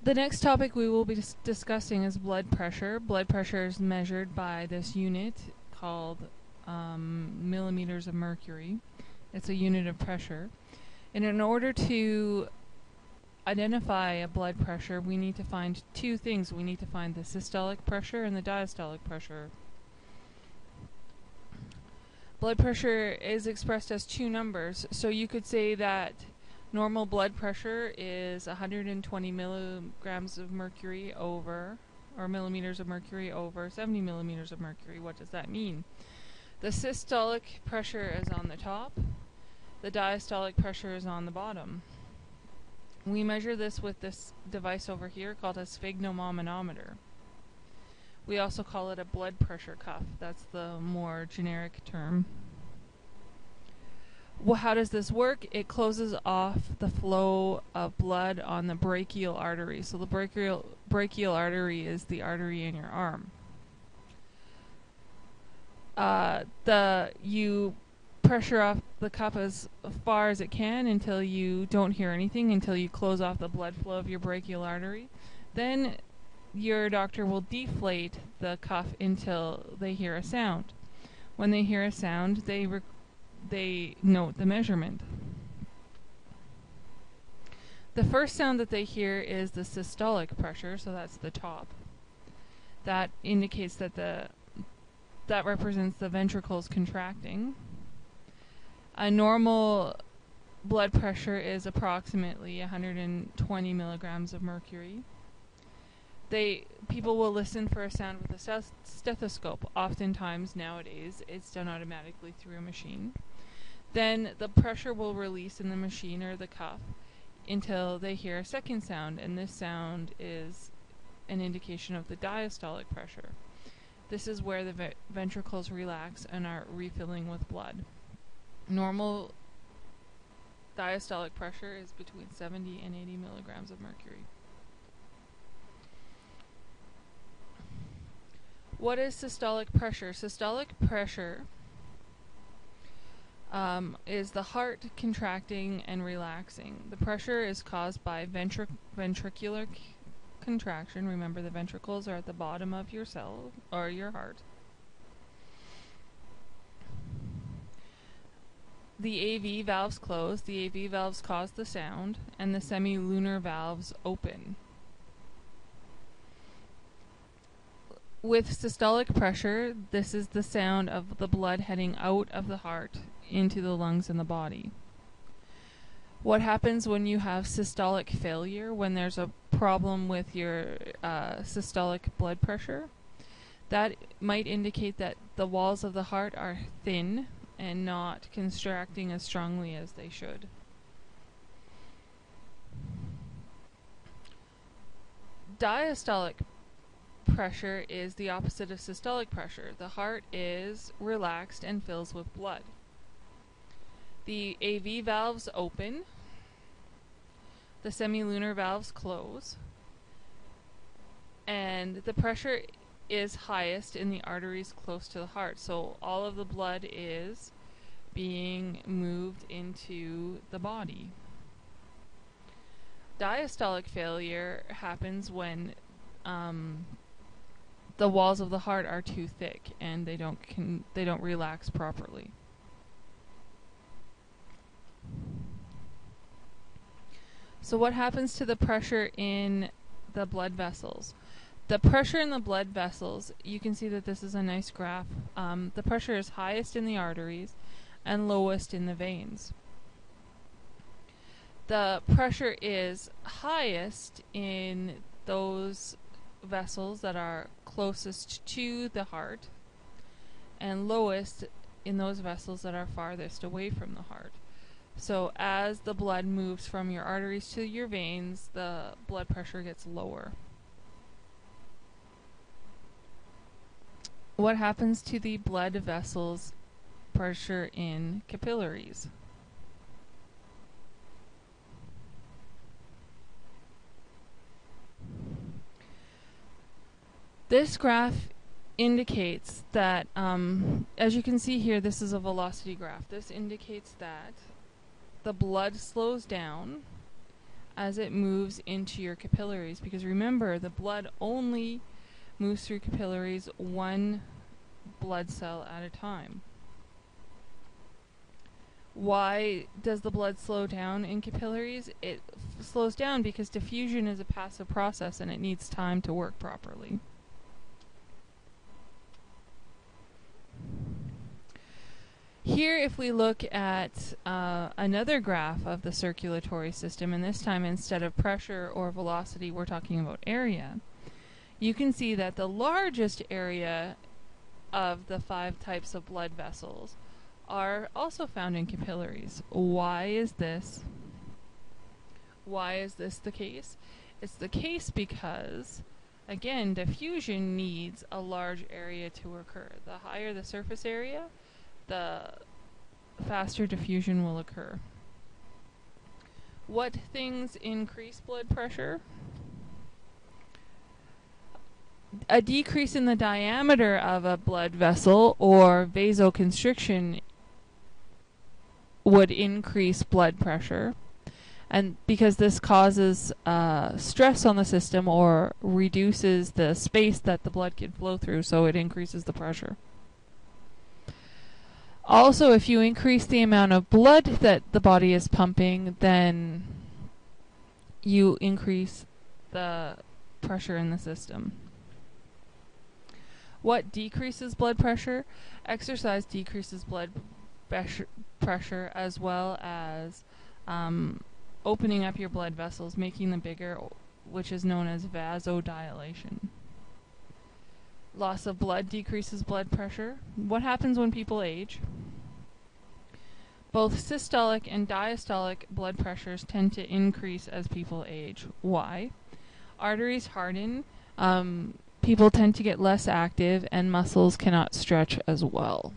The next topic we will be discussing is blood pressure. Blood pressure is measured by this unit called millimeters of mercury. It's a unit of pressure. And in order to identify a blood pressure, we need to find two things. We need to find the systolic pressure and the diastolic pressure. Blood pressure is expressed as two numbers. So you could say that normal blood pressure is 120 milligrams of mercury over, or millimeters of mercury over 70 millimeters of mercury. What does that mean? The systolic pressure is on the top. The diastolic pressure is on the bottom. We measure this with this device over here called a sphygmomanometer. We also call it a blood pressure cuff. That's the more generic term. Well, how does this work? It closes off the flow of blood on the brachial artery. So the brachial artery is the artery in your arm. You pressure off the cuff as far as it can until you don't hear anything, until you close off the blood flow of your brachial artery. Then your doctor will deflate the cuff until they hear a sound. When they hear a sound, they note the measurement. The first sound that they hear is the systolic pressure, so that's the top. That indicates that that represents the ventricles contracting. A normal blood pressure is approximately 120 milligrams of mercury. People will listen for a sound with a stethoscope. Oftentimes nowadays it's done automatically through a machine. Then the pressure will release in the machine or the cuff until they hear a second sound, and this sound is an indication of the diastolic pressure. This is where the ventricles relax and are refilling with blood. Normal diastolic pressure is between 70 and 80 milligrams of mercury. What is systolic pressure? Systolic pressure is the heart contracting and relaxing. The pressure is caused by ventricular contraction. Remember, the ventricles are at the bottom of your cell or your heart. The AV valves close, the AV valves cause the sound, and the semilunar valves open. With systolic pressure, this is the sound of the blood heading out of the heart into the lungs and the body. What happens when you have systolic failure, when there's a problem with your systolic blood pressure? That might indicate that the walls of the heart are thin and not contracting as strongly as they should. Diastolic pressure is the opposite of systolic pressure. The heart is relaxed and fills with blood. The AV valves open, the semilunar valves close, and the pressure is highest in the arteries close to the heart. So all of the blood is being moved into the body. Diastolic failure happens when the walls of the heart are too thick and they don't relax properly. So what happens to the pressure in the blood vessels? The pressure in the blood vessels, you can see that this is a nice graph. The pressure is highest in the arteries and lowest in the veins. The pressure is highest in those vessels that are closest to the heart and lowest in those vessels that are farthest away from the heart. So as the blood moves from your arteries to your veins, the blood pressure gets lower. What happens to the blood vessels pressure in capillaries? This graph indicates that, as you can see here, this is a velocity graph. This indicates that the blood slows down as it moves into your capillaries, because remember, the blood only moves through capillaries one blood cell at a time. Why does the blood slow down in capillaries? It slows down because diffusion is a passive process and it needs time to work properly. Here, if we look at another graph of the circulatory system, and this time instead of pressure or velocity, we're talking about area, you can see that the largest area of the 5 types of blood vessels are also found in capillaries. Why is this? Why is this the case? It's the case because, again, diffusion needs a large area to occur. The higher the surface area, the faster diffusion will occur. What things increase blood pressure? A decrease in the diameter of a blood vessel or vasoconstriction would increase blood pressure, and because this causes stress on the system or reduces the space that the blood can flow through, so it increases the pressure. Also, if you increase the amount of blood that the body is pumping, then you increase the pressure in the system. What decreases blood pressure? Exercise decreases blood pressure, as well as opening up your blood vessels, making them bigger, which is known as vasodilation. Loss of blood decreases blood pressure. What happens when people age? Both systolic and diastolic blood pressures tend to increase as people age. Why? Arteries harden, people tend to get less active, and muscles cannot stretch as well.